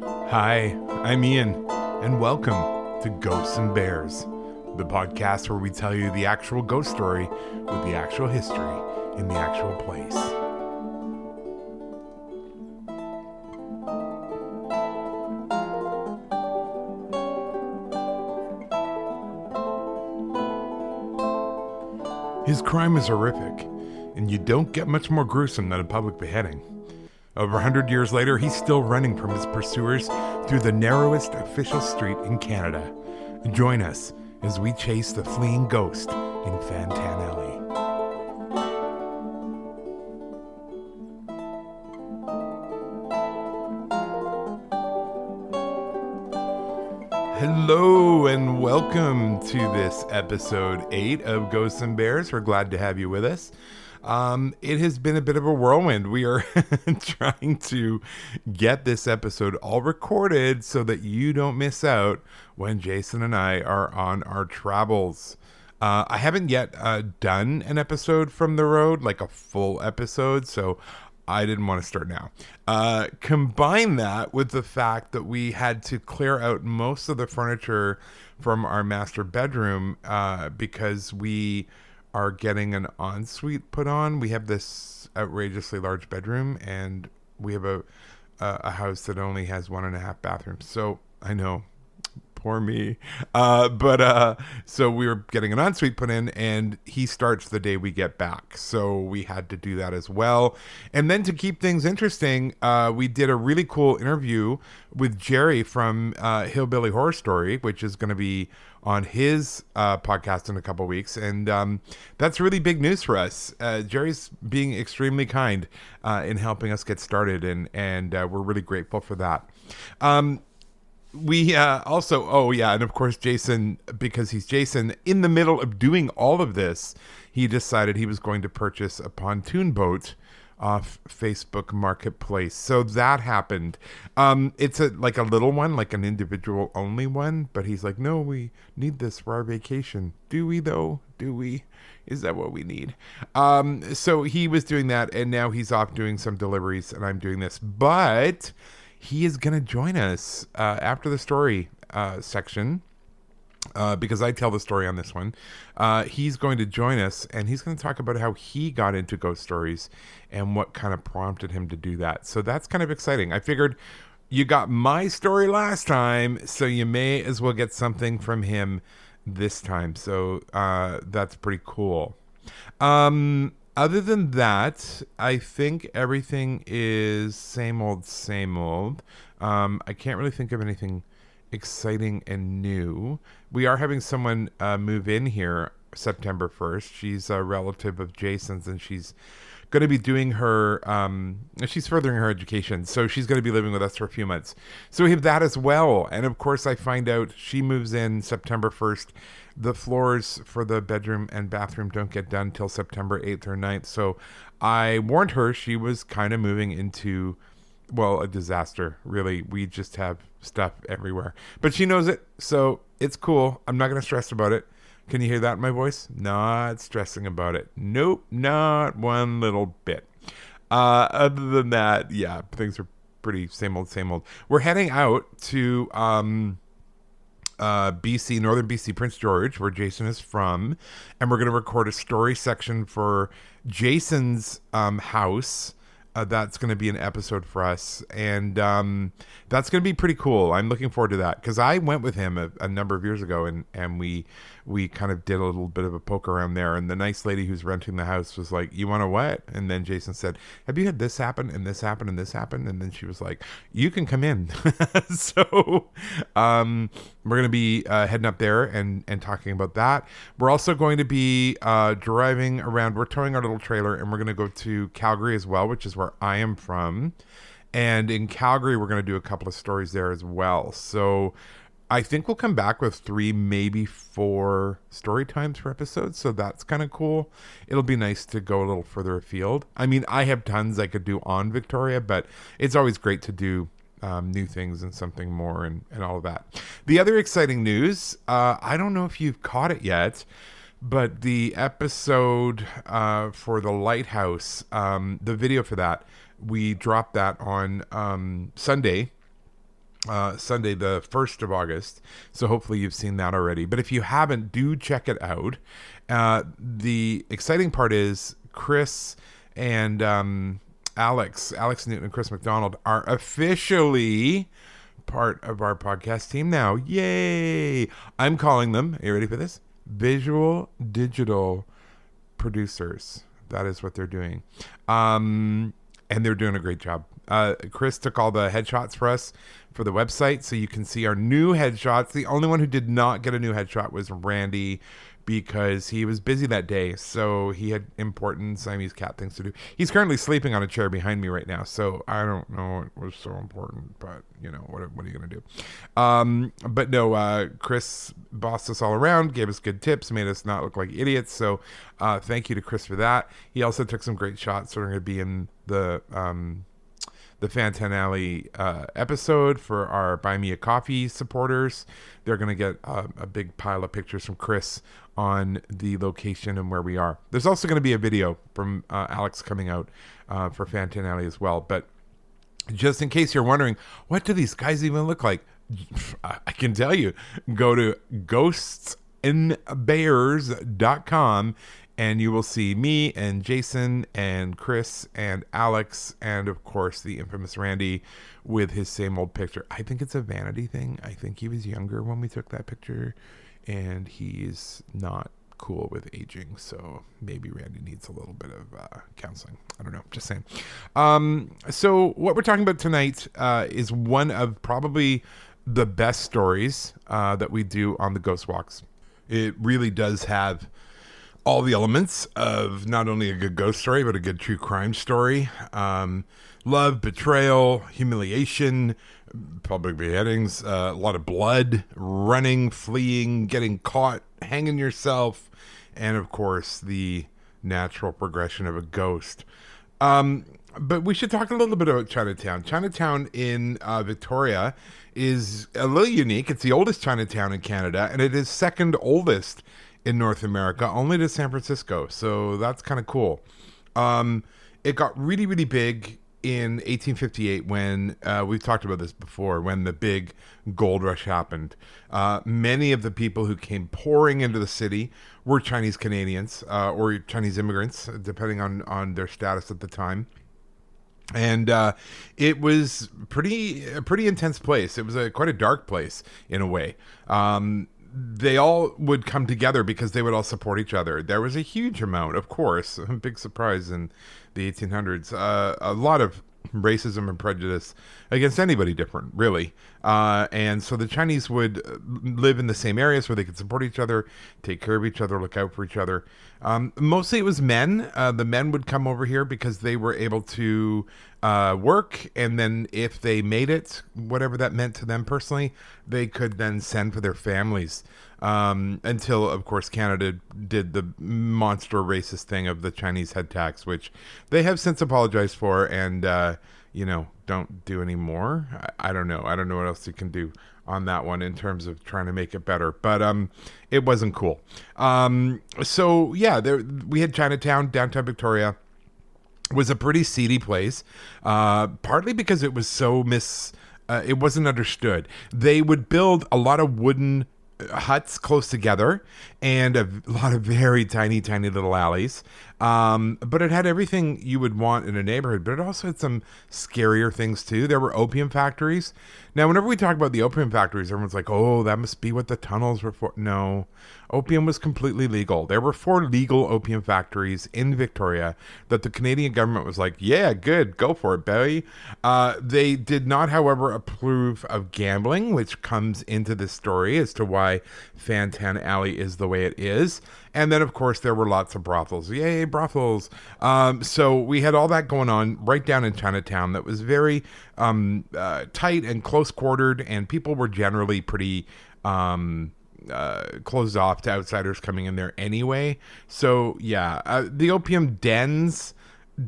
Hi, I'm Ian, and welcome to Ghosts and Bears, the podcast where we tell you the actual ghost story with the actual history in the actual place. His crime is horrific, and you don't get much more gruesome than a public beheading. Over 100 years later, he's still running from his pursuers through the narrowest official street in Canada. Join us as we chase the fleeing ghost in Fantanelli. Hello and welcome to this episode 8 of Ghosts and Bears. We're glad to have you with us. It has been a bit of a whirlwind. We are trying to get this episode all recorded so that you don't miss out when Jason and I are on our travels. I haven't yet done an episode from the road, like a full episode, so I didn't want to start now. Combine that with the fact that we had to clear out most of the furniture from our master bedroom because we are getting an ensuite put on. We have this outrageously large bedroom, and we have a house that only has 1.5 bathrooms. So I know, poor me. So we were getting an ensuite put in, and he starts the day we get back. So we had to do that as well. And then to keep things interesting, we did a really cool interview with Jerry from Hillbilly Horror Story, which is going to be on his podcast in a couple weeks. And that's really big news for us. Jerry's being extremely kind in helping us get started, and we're really grateful for that. We also, and of course, Jason, because he's Jason, in the middle of doing all of this, he decided he was going to purchase a pontoon boat off Facebook Marketplace. So that happened. It's like a little one, like an individual only one, but he's like, no, we need this for our vacation. Do we though? Do we? Is that what we need? So he was doing that, and now he's off doing some deliveries, and I'm doing this. But he is going to join us after the story section. Because I tell the story on this one. He's going to join us, and he's going to talk about how he got into ghost stories and what kind of prompted him to do that. So that's kind of exciting. I figured you got my story last time, so you may as well get something from him this time. So that's pretty cool. Other than that, I think everything is same old, same old. I can't really think of anything exciting and new. We are having someone move in here September 1st. She's a relative of Jason's, and she's going to be doing her she's furthering her education, so she's going to be living with us for a few months. So we have that as well. And of course, I find out she moves in September 1st. The floors for the bedroom and bathroom don't get done till September 8th or 9th. So I warned her she was kind of moving into, well, a disaster, really. We just have stuff everywhere. But she knows it, so it's cool. I'm not going to stress about it. Can you hear that in my voice? Not stressing about it. Nope, not one little bit. Other than that, yeah, things are pretty same old, same old. We're heading out to BC, Northern BC, Prince George, where Jason is from, and we're going to record a story section for Jason's house. That's going to be an episode for us, and that's going to be pretty cool. I'm looking forward to that, because I went with him a number of years ago, and we kind of did a little bit of a poke around there, and the nice lady who's renting the house was like, you want to what? And then Jason said, have you had this happen, and this happen, and this happen? And then she was like, you can come in. So we're going to be heading up there and talking about that. We're also going to be driving around. We're towing our little trailer, and we're going to go to Calgary as well, which is where I am from. And in Calgary, we're going to do a couple of stories there as well. So I think we'll come back with 3, maybe 4 story times per episode. So that's kind of cool. It'll be nice to go a little further afield. I mean, I have tons I could do on Victoria, but it's always great to do new things and something more and all of that. The other exciting news, I don't know if you've caught it yet, but the episode for The Lighthouse, the video for that, we dropped that on Sunday. Sunday, the 1st of August. So hopefully you've seen that already. But if you haven't, do check it out. The exciting part is Chris and Alex Newton and Chris McDonald are officially part of our podcast team now. Yay! I'm calling them, are you ready for this? Visual digital producers. That is what they're doing. And they're doing a great job. Chris took all the headshots for us for the website, so you can see our new headshots. The only one who did not get a new headshot was Randy, because he was busy that day, so he had important Siamese cat things to do. He's currently sleeping on a chair behind me right now, so I don't know what was so important, but what are you gonna do? But no, Chris bossed us all around, gave us good tips, made us not look like idiots, so thank you to Chris for that. He also took some great shots, so we're gonna be in the Fantan Alley episode for our Buy Me a Coffee supporters. They're going to get a big pile of pictures from Chris on the location and where we are. There's also going to be a video from Alex coming out for Fantan Alley as well. But just in case you're wondering, what do these guys even look like? I can tell you. Go to ghostsinbears.com and you will see me and Jason and Chris and Alex and, of course, the infamous Randy with his same old picture. I think it's a vanity thing. I think he was younger when we took that picture, and he's not cool with aging. So maybe Randy needs a little bit of counseling. I don't know. Just saying. So what we're talking about tonight is one of probably the best stories that we do on the Ghost Walks. It really does have all the elements of not only a good ghost story, but a good true crime story. Love, betrayal, humiliation, public beheadings, a lot of blood, running, fleeing, getting caught, hanging yourself, and of course, the natural progression of a ghost. But we should talk a little bit about Chinatown. Chinatown in Victoria is a little unique. It's the oldest Chinatown in Canada, and it is second oldest in North America, only to San Francisco. So that's kind of cool. It got really, really big in 1858 when, we've talked about this before, when the big gold rush happened. Many of the people who came pouring into the city were Chinese Canadians or Chinese immigrants, depending on their status at the time. And it was a pretty intense place. It was quite a dark place in a way. They all would come together because they would all support each other. There was a huge amount, of course, a big surprise in the 1800s, a lot of racism and prejudice against anybody different, really. And so the Chinese would live in the same areas where they could support each other, take care of each other, look out for each other. Mostly it was men. The men would come over here because they were able to work, and then if they made it, whatever that meant to them personally, they could then send for their families. Until, of course, Canada did the monster racist thing of the Chinese head tax, which they have since apologized for and, don't do anymore. I don't know. I don't know what else you can do on that one in terms of trying to make it better. But it wasn't cool. So, yeah, we had Chinatown, downtown Victoria. Was a pretty seedy place, partly because it was so it wasn't understood. They would build a lot of wooden huts close together and a lot of very tiny little alleys, but it had everything you would want in a neighborhood, but it also had some scarier things too. There were opium factories. Now whenever we talk about the opium factories, everyone's like, oh, that must be what the tunnels were for. No, opium was completely legal. There were 4 legal opium factories in Victoria that the Canadian government was like, yeah, good, go for it, baby. They did not, however, approve of gambling, which comes into this story as to why Fantan Alley is the way it is. And then, of course, there were lots of brothels. Yay, brothels. So we had all that going on right down in Chinatown that was very tight and close-quartered, and people were generally pretty closed off to outsiders coming in there anyway. So, yeah, the opium dens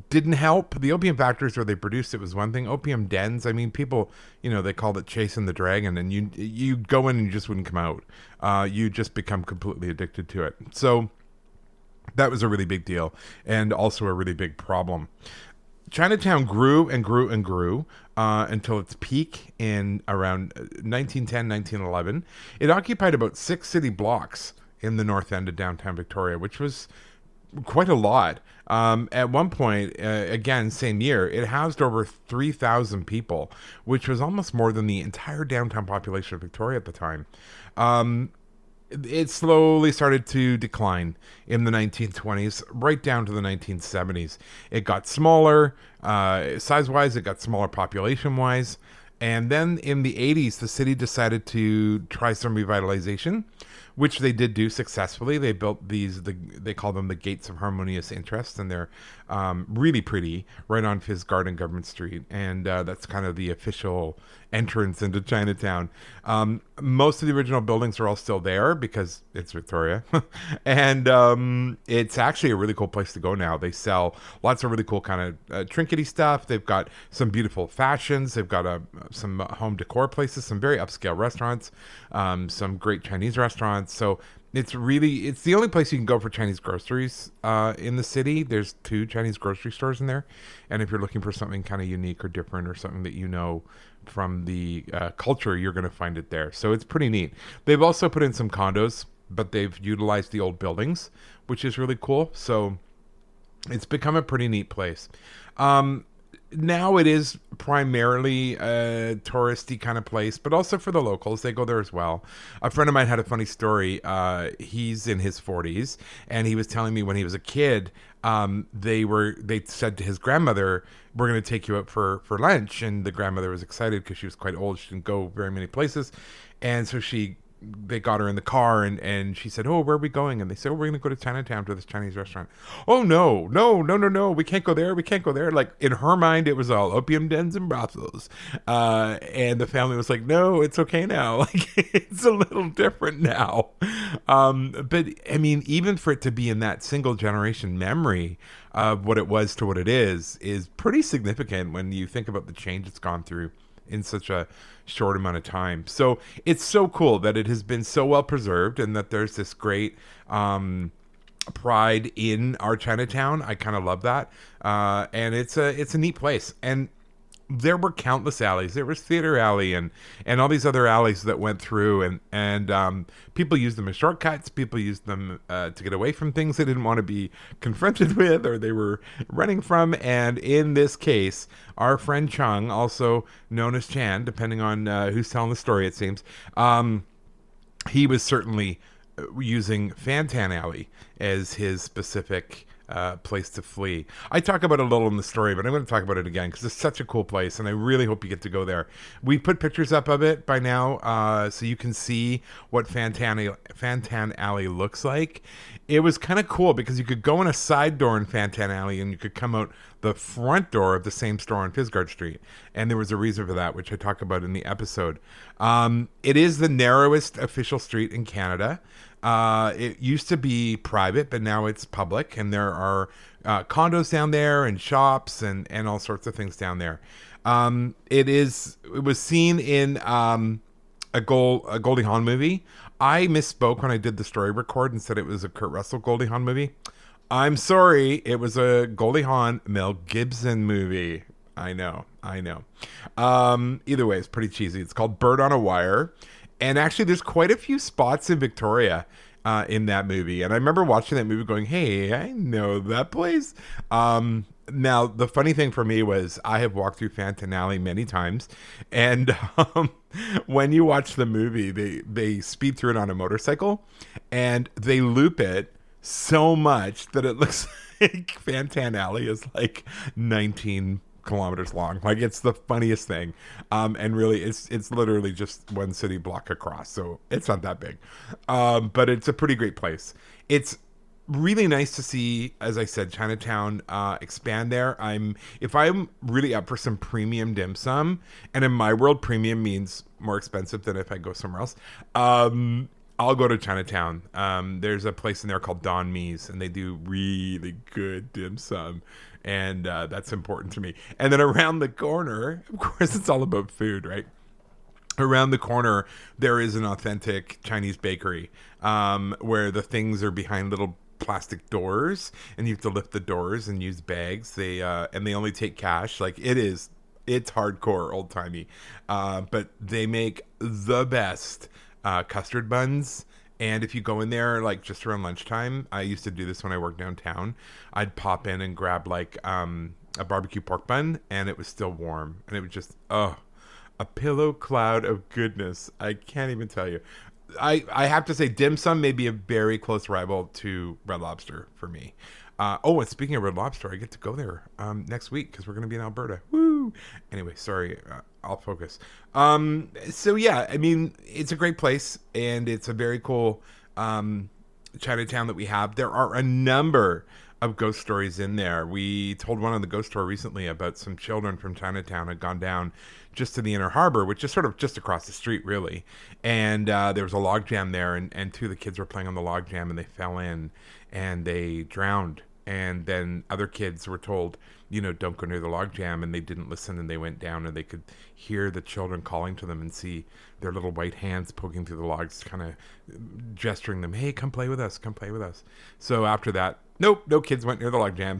didn't help. The opium factories where they produced it was one thing. Opium dens, I mean, people, they called it chasing the dragon, and you go in and you just wouldn't come out. You just become completely addicted to it. So that was a really big deal and also a really big problem. Chinatown grew and grew and grew until its peak in around 1910, 1911. It occupied about 6 city blocks in the north end of downtown Victoria, which was quite a lot. At one point, again, same year, it housed over 3,000 people, which was almost more than the entire downtown population of Victoria at the time. It slowly started to decline in the 1920s, right down to the 1970s. It got smaller, size-wise, it got smaller population-wise. And then in the 80s, the city decided to try some revitalization, which they did do successfully. They built they call them the Gates of Harmonious Interest, and they're really pretty, right on Fizz Garden, Government Street. And that's kind of the official entrance into Chinatown. Most of the original buildings are all still there because it's Victoria. And it's actually a really cool place to go now. They sell lots of really cool kind of trinkety stuff. They've got some beautiful fashions. They've got some home decor places, some very upscale restaurants, some great Chinese restaurants. So it's the only place you can go for Chinese groceries in the city. There's 2 Chinese grocery stores in there. And if you're looking for something kind of unique or different or something that you know from the culture, you're going to find it there. So it's pretty neat. They've also put in some condos, but they've utilized the old buildings, which is really cool. So it's become a pretty neat place. Now it is primarily a touristy kind of place, but also for the locals. They go there as well. A friend of mine had a funny story. He's in his 40s, and he was telling me when he was a kid, they said to his grandmother, "We're going to take you out for lunch." And the grandmother was excited because she was quite old. She didn't go very many places. And so they got her in the car, and she said, "Oh, where are we going?" And they said, "Oh, we're going to go to Chinatown to this Chinese restaurant." "Oh, no, no, no, no, no. We can't go there. We can't go there." Like, in her mind, it was all opium dens and brothels. And the family was like, "No, it's okay now." Like, it's a little different now. But I mean, even for it to be in that single generation memory of what it was to what it is pretty significant when you think about the change it's gone through in such a short amount of time. So it's so cool that it has been so well preserved, and that there's this great pride in our Chinatown. I kind of love that. And it's a neat place. And there were countless alleys. There was Theater Alley and all these other alleys that went through, and people used them as shortcuts. People used them to get away from things they didn't want to be confronted with, or they were running from. And in this case, our friend Chung, also known as Chan, depending on who's telling the story, it seems, he was certainly using Fantan Alley as his specific place to flee. I talk about it a little in the story, but I'm going to talk about it again because it's such a cool place, and I really hope you get to go there. We put pictures up of it by now, so you can see what Fantan Alley looks like. It was kind of cool because you could go in a side door in Fantan Alley, and you could come out the front door of the same store on Fizgard Street, and there was a reason for that, which I talk about in the episode. It is the narrowest official street in Canada. It used to be private, but now it's public, and there are condos down there and shops and all sorts of things down there. It was seen in a Goldie Hawn movie. I misspoke when I did the story record and said it was a Kurt Russell Goldie Hawn movie. I'm sorry, it was a Goldie Hawn Mel Gibson movie. I know. Either way, it's pretty cheesy. It's called Bird on a Wire. And actually, there's quite a few spots in Victoria in that movie. And I remember watching that movie going, hey, I know that place. Now, the funny thing for me was I have walked through Fantan Alley many times. And when you watch the movie, they speed through it on a motorcycle. And they loop it so much that it looks like Fantan Alley is like 19 kilometers long. Like, it's the funniest thing. And really, it's literally just one city block across, so it's not that big. But it's a pretty great place. It's really nice to see, as I said, Chinatown expand there. If I'm really up for some premium dim sum, and in my world, premium means more expensive than if I go somewhere else. I'll go to Chinatown. There's a place in there called Don Me's, and they do really good dim sum. And that's important to me. And then around the corner, of course, it's all about food, right? Around the corner, there is an authentic Chinese bakery where the things are behind little plastic doors, and you have to lift the doors and use bags. They only take cash. Like, it's hardcore, old timey. But they make the best custard buns. And if you go in there, like, just around lunchtime, I used to do this when I worked downtown. I'd pop in and grab, like, a barbecue pork bun, and it was still warm. And it was just, a pillow cloud of goodness. I can't even tell you. I have to say, dim sum may be a very close rival to Red Lobster for me. And speaking of Red Lobster, I get to go there next week because we're going to be in Alberta. Woo! Anyway, sorry, I'll focus. So yeah, I mean, it's a great place, and it's a very cool Chinatown that we have. There are a number of ghost stories in there. We told one on the ghost tour recently about some children from Chinatown had gone down just to the Inner Harbor, which is sort of just across the street, really. And there was a log jam there, and two of the kids were playing on the log jam, and they fell in, and they drowned. And then other kids were told, don't go near the log jam, and they didn't listen, and they went down, and they could hear the children calling to them and see their little white hands poking through the logs, kind of gesturing them, hey, come play with us, come play with us. So after that, nope, no kids went near the log jam.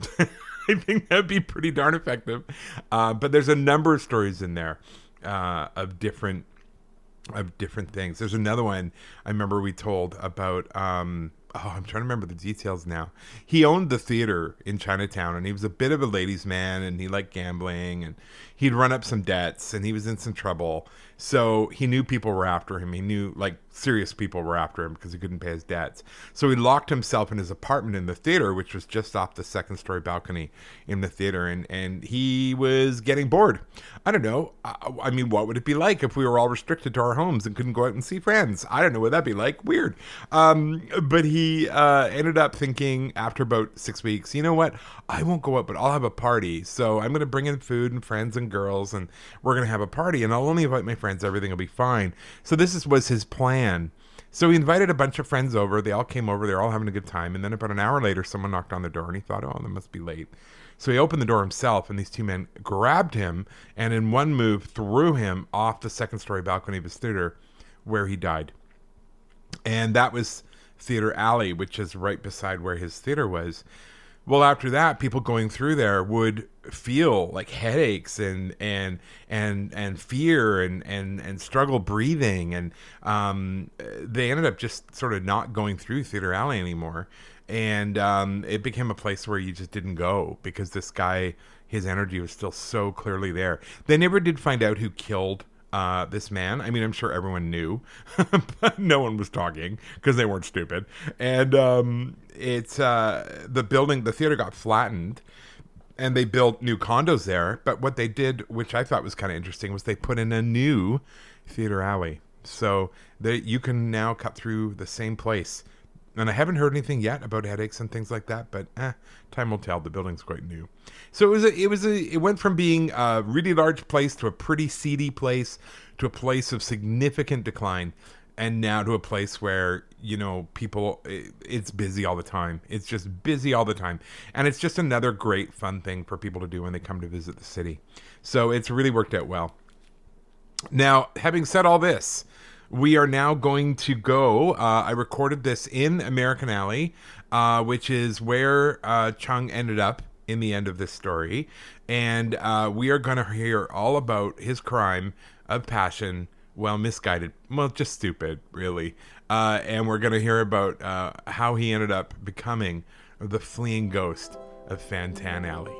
I think that'd be pretty darn effective. But there's a number of stories in there of different things. There's another one I remember we told about. I'm trying to remember the details now. He owned the theater in Chinatown, and he was a bit of a ladies' man, and he liked gambling, and he'd run up some debts, and he was in some trouble. So he knew people were after him. He knew, like, serious people were after him because he couldn't pay his debts. So he locked himself in his apartment in the theater, which was just off the second-story balcony in the theater, and he was getting bored. I don't know. I mean, what would it be like if we were all restricted to our homes and couldn't go out and see friends? I don't know what that'd be like. Weird. But he ended up thinking after about 6 weeks, you know what? I won't go out, but I'll have a party. So I'm going to bring in food and friends and girls, and we're going to have a party, and I'll only invite my friends. Everything will be fine. So this was his plan. So he invited a bunch of friends over. They all came over. They were all having a good time. And then about an hour later, someone knocked on the door, and he thought, oh, they must be late. So he opened the door himself, and these two men grabbed him and in one move threw him off the second-story balcony of his theater, where he died. And that was Theater Alley, which is right beside where his theater was. Well, after that, people going through there would feel like headaches and fear and struggle breathing, and they ended up just sort of not going through Theater Alley anymore, and it became a place where you just didn't go because this guy, his energy was still so clearly there. They never did find out who killed this man. I mean, I'm sure everyone knew, but no one was talking because they weren't stupid. And the theater got flattened, and they built new condos there. But what they did, which I thought was kind of interesting, was they put in a new Theater Alley, so that you can now cut through the same place. And I haven't heard anything yet about headaches and things like that, but time will tell. The building's quite new. So it went from being a really large place to a pretty seedy place to a place of significant decline, and now to a place where, people, it's busy all the time. It's just busy all the time. And it's just another great fun thing for people to do when they come to visit the city. So it's really worked out well. Now, having said all this, we are now going to go. I recorded this in American Alley, which is where Chung ended up in the end of this story. And we are going to hear all about his crime of passion. Well, misguided. Well, just stupid, really. And we're going to hear about how he ended up becoming the fleeing ghost of Fantan Alley.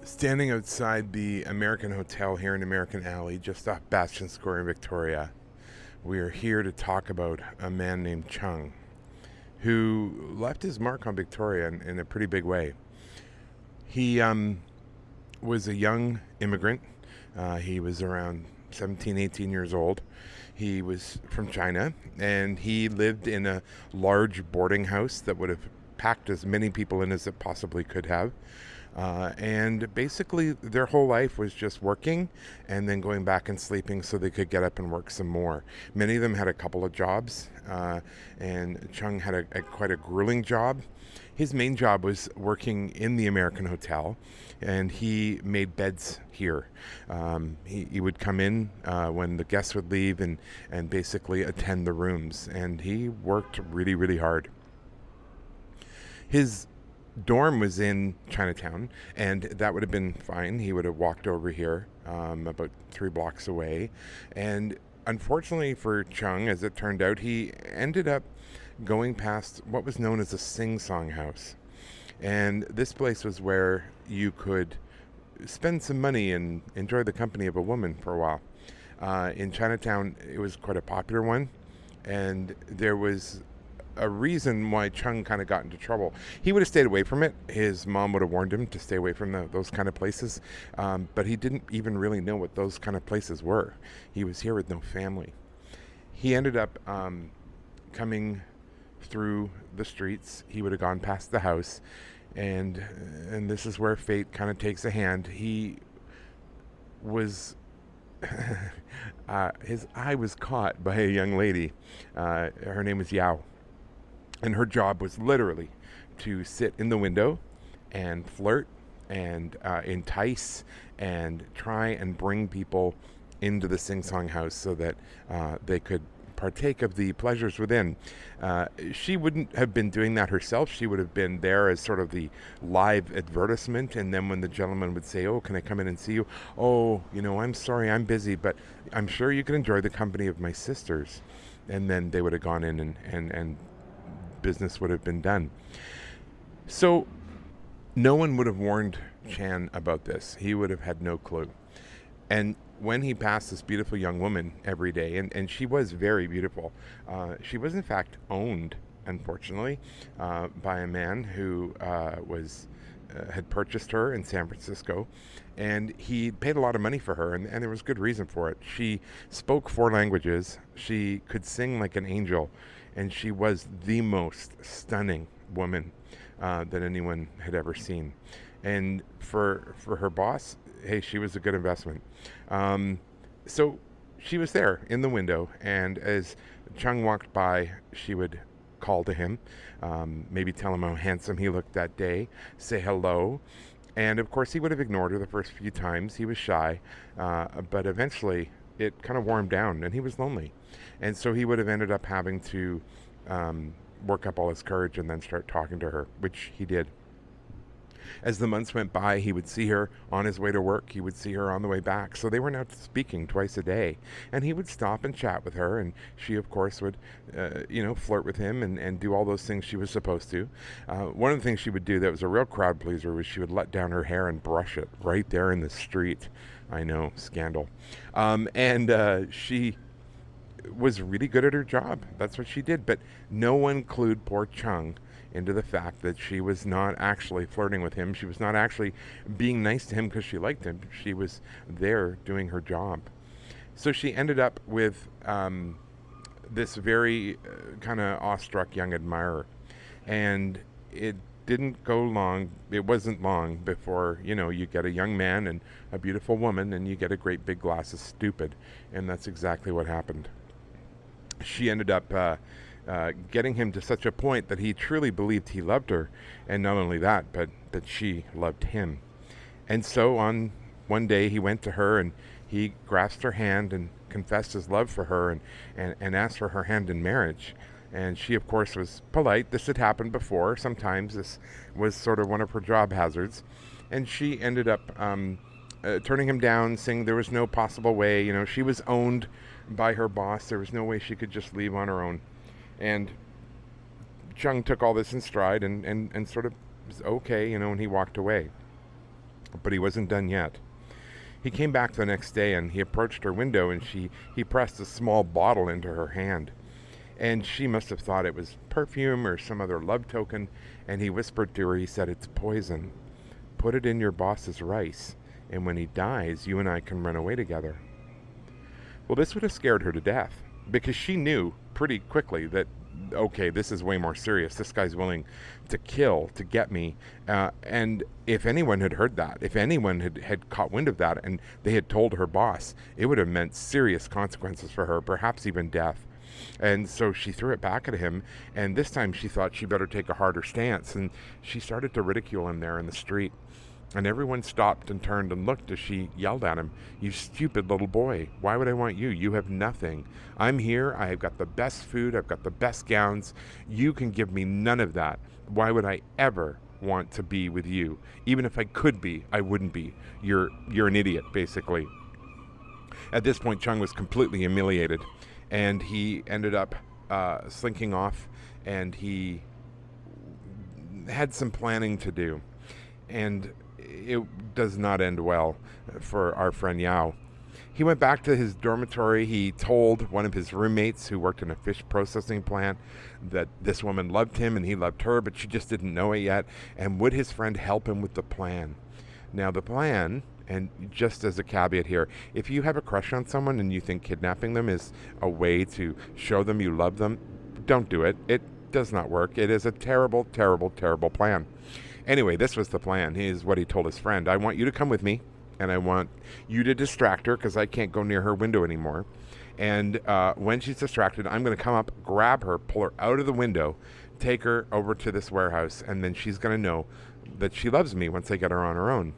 Standing outside the American Hotel here in American Alley, just off Bastion Square in Victoria, we are here to talk about a man named Chung, who left his mark on Victoria in a pretty big way. He was a young immigrant. He was around 17, 18 years old. He was from China, and he lived in a large boarding house that would have packed as many people in as it possibly could have. And basically their whole life was just working and then going back and sleeping so they could get up and work some more. Many of them had a couple of jobs, and Chung had quite a grueling job. His main job was working in the American Hotel, and he made beds here. He would come in when the guests would leave and basically attend the rooms, and he worked really, really hard. His dorm was in Chinatown, and that would have been fine. He would have walked over here, about 3 blocks away. And unfortunately for Chung, as it turned out, he ended up going past what was known as a sing-song house. And this place was where you could spend some money and enjoy the company of a woman for a while. In Chinatown, it was quite a popular one, and there was a reason why Chung kind of got into trouble. He would have stayed away from it. His mom would have warned him to stay away from those kind of places, but he didn't even really know what those kind of places were. He was here with no family. He ended up coming through the streets. He would have gone past the house, and this is where fate kind of takes a hand. He was his eye was caught by a young lady. Her name was Yao. And her job was literally to sit in the window and flirt and entice and try and bring people into the sing-song house so that they could partake of the pleasures within. She wouldn't have been doing that herself. She would have been there as sort of the live advertisement. And then when the gentleman would say, "Oh, can I come in and see you?" "Oh, I'm sorry, I'm busy, but I'm sure you can enjoy the company of my sisters." And then they would have gone in and business would have been done. So no one would have warned Chan about this. He would have had no clue. And when he passed this beautiful young woman every day, and she was very beautiful, she was in fact owned, unfortunately, by a man who had purchased her in San Francisco, and he paid a lot of money for her, and there was good reason for it. She spoke 4 languages, she could sing like an angel, and she was the most stunning woman that anyone had ever seen. And for her boss, hey, she was a good investment. So she was there in the window, and as Chung walked by, she would call to him, maybe tell him how handsome he looked that day, say hello. And of course, he would have ignored her the first few times. He was shy, but eventually it kind of wore him down, and he was lonely. And so he would have ended up having to work up all his courage and then start talking to her, which he did. As the months went by, he would see her on his way to work. He would see her on the way back. So they were now speaking twice a day. And he would stop and chat with her. And she, of course, would, flirt with him and do all those things she was supposed to. One of the things she would do that was a real crowd pleaser was she would let down her hair and brush it right there in the street. I know, scandal. She was really good at her job. That's what she did. But no one clued poor Chung into the fact that she was not actually flirting with him. She was not actually being nice to him because she liked him. She was there doing her job. So she ended up with this very kind of awestruck young admirer. And it didn't go long. It wasn't long before, you get a young man and a beautiful woman, and you get a great big glass of stupid. And that's exactly what happened. She ended up getting him to such a point that he truly believed he loved her, and not only that, but that she loved him. And so on one day he went to her and he grasped her hand and confessed his love for her and asked for her hand in marriage. And she, of course, was polite. This had happened before. Sometimes this was sort of one of her job hazards. And she ended up turning him down, saying there was no possible way. She was owned by her boss. There was no way she could just leave on her own. And Chung took all this in stride and sort of was okay, and he walked away. But he wasn't done yet. He came back the next day and he approached her window, and he pressed a small bottle into her hand. And she must have thought it was perfume or some other love token. And he whispered to her, he said, "It's poison. Put it in your boss's rice. And when he dies, you and I can run away together." Well, this would have scared her to death, because she knew pretty quickly that okay, this is way more serious. This guy's willing to kill to get me. And if anyone had heard that, if anyone had caught wind of that and they had told her boss, it would have meant serious consequences for her, perhaps even death. And so she threw it back at him, and this time she thought she better take a harder stance, and she started to ridicule him there in the street. And everyone stopped and turned and looked as she yelled at him, "You stupid little boy. Why would I want you? You have nothing. I'm here. I have got the best food. I've got the best gowns. You can give me none of that. Why would I ever want to be with you? Even if I could be, I wouldn't be. You're an idiot," basically. At this point, Chung was completely humiliated, and he ended up slinking off, and he had some planning to do. And it does not end well for our friend Yao. He went back to his dormitory. He told one of his roommates who worked in a fish processing plant that this woman loved him and he loved her, but she just didn't know it yet. And would his friend help him with the plan? Now, the plan, and just as a caveat here, if you have a crush on someone and you think kidnapping them is a way to show them you love them, don't do it. It does not work. It is a terrible, terrible, terrible plan. Anyway, this was the plan. Here's what he told his friend. "I want you to come with me, and I want you to distract her because I can't go near her window anymore. And when she's distracted, I'm going to come up, grab her, pull her out of the window, take her over to this warehouse, and then she's going to know that she loves me once I get her on her own."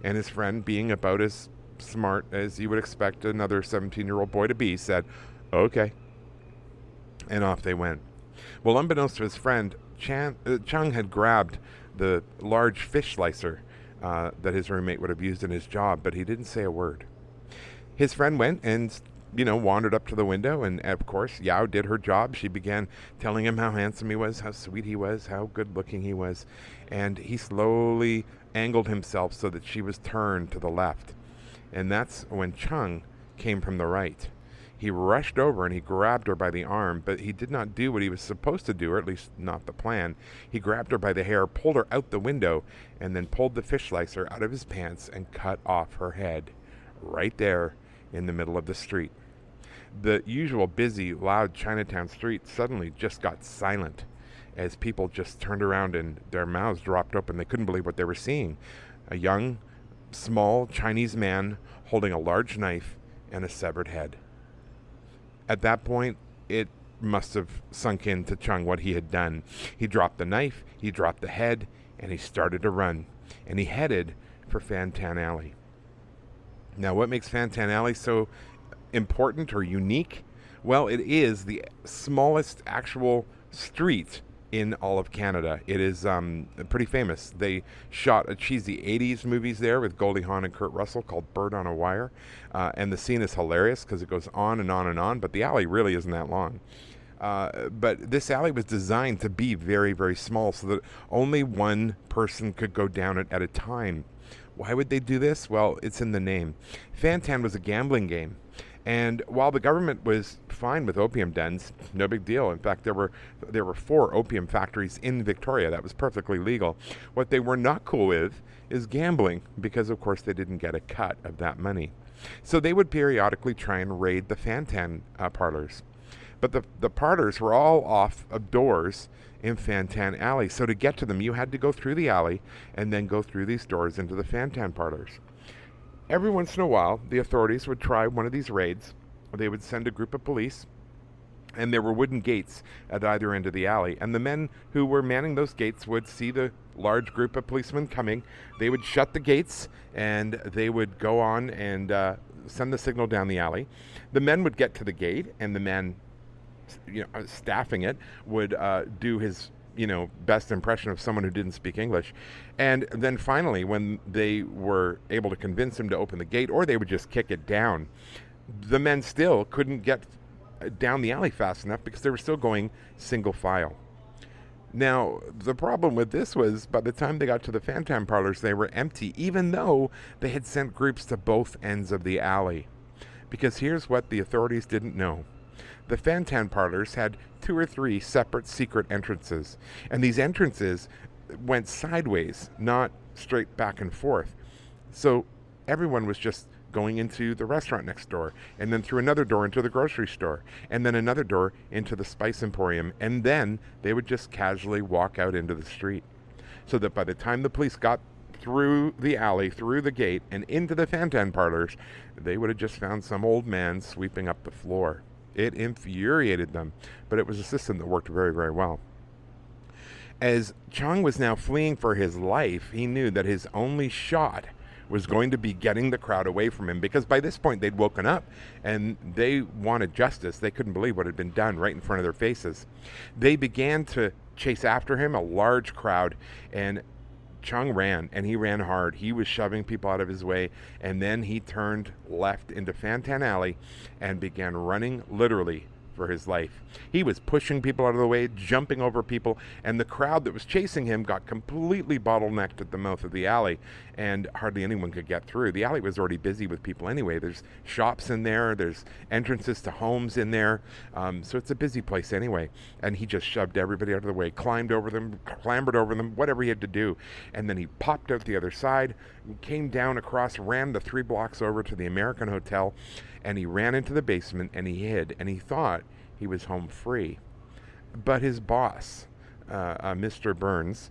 And his friend, being about as smart as you would expect another 17-year-old boy to be, said, "Okay." And off they went. Well, unbeknownst to his friend, Chung had grabbed the large fish slicer that his roommate would have used in his job, but he didn't say a word. His friend went and, wandered up to the window, and of course, Yao did her job. She began telling him how handsome he was, how sweet he was, how good-looking he was, and he slowly angled himself so that she was turned to the left. And that's when Chung came from the right. He rushed over and he grabbed her by the arm, but he did not do what he was supposed to do, or at least not the plan. He grabbed her by the hair, pulled her out the window, and then pulled the fish slicer out of his pants and cut off her head right there in the middle of the street. The usual busy, loud Chinatown street suddenly just got silent as people just turned around and their mouths dropped open. They couldn't believe what they were seeing. A young, small Chinese man holding a large knife and a severed head. At that point, it must have sunk into Chung what he had done. He dropped the knife, he dropped the head, and he started to run. And he headed for Fantan Alley. Now, what makes Fantan Alley so important or unique? Well, it is the smallest actual street in all of Canada. It is pretty famous. They shot a cheesy 80s movies there with Goldie Hawn and Kurt Russell called Bird on a Wire. And the scene is hilarious because it goes on and on and on, but the alley really isn't that long. But this alley was designed to be very, very small so that only one person could go down it at a time. Why would they do this? Well, it's in the name. Fantan was a gambling game. And while the government was fine with opium dens, no big deal. In fact, there were 4 opium factories in Victoria. That was perfectly legal. What they were not cool with is gambling, because of course they didn't get a cut of that money. So they would periodically try and raid the Fantan parlors. But the parlors were all off of doors in Fantan Alley. So to get to them, you had to go through the alley and then go through these doors into the Fantan parlors. Every once in a while, the authorities would try one of these raids. They would send a group of police, and there were wooden gates at either end of the alley. And the men who were manning those gates would see the large group of policemen coming. They would shut the gates, and they would go on and send the signal down the alley. The men would get to the gate, and the man, staffing it, would do his best impression of someone who didn't speak English. And then finally, when they were able to convince him to open the gate, or they would just kick it down, the men still couldn't get down the alley fast enough because they were still going single file. Now, the problem with this was by the time they got to the Fantan parlors, they were empty, even though they had sent groups to both ends of the alley. Because here's what the authorities didn't know. The Fantan parlors had 2 or 3 separate secret entrances, and these entrances went sideways, not straight back and forth. So everyone was just going into the restaurant next door, and then through another door into the grocery store, and then another door into the spice emporium, and then they would just casually walk out into the street. So that by the time the police got through the alley, through the gate, and into the Fantan parlors, they would have just found some old man sweeping up the floor. It infuriated them, but it was a system that worked very, very well. As Chung was now fleeing for his life, he knew that his only shot was going to be getting the crowd away from him, because by this point they'd woken up and they wanted justice. They couldn't believe what had been done right in front of their faces. They began to chase after him, a large crowd, and Chung ran, and he ran hard. He was shoving people out of his way, and then he turned left into Fantan Alley and began running literally for his life. He was pushing people out of the way, jumping over people, and the crowd that was chasing him got completely bottlenecked at the mouth of the alley, and hardly anyone could get through. The alley was already busy with people anyway. There's shops in there, there's entrances to homes in there, so it's a busy place anyway. And he just shoved everybody out of the way, climbed over them, clambered over them, whatever he had to do, and then he popped out the other side, came down across, ran the 3 blocks over to the American Hotel, and he ran into the basement and he hid, and he thought he was home free. But his boss, Mr. Burns,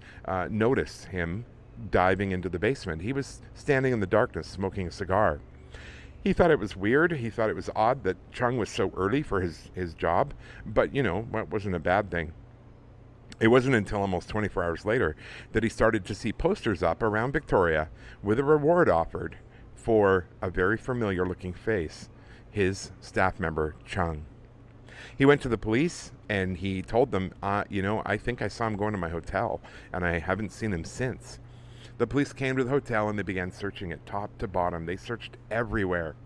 noticed him diving into the basement. He was standing in the darkness smoking a cigar. He thought it was weird. He thought it was odd that Chung was so early for his job, but it wasn't a bad thing. It wasn't until almost 24 hours later that he started to see posters up around Victoria with a reward offered for a very familiar looking face, his staff member, Chung. He went to the police and he told them, I think I saw him going to my hotel and I haven't seen him since. The police came to the hotel and they began searching it top to bottom. They searched everywhere.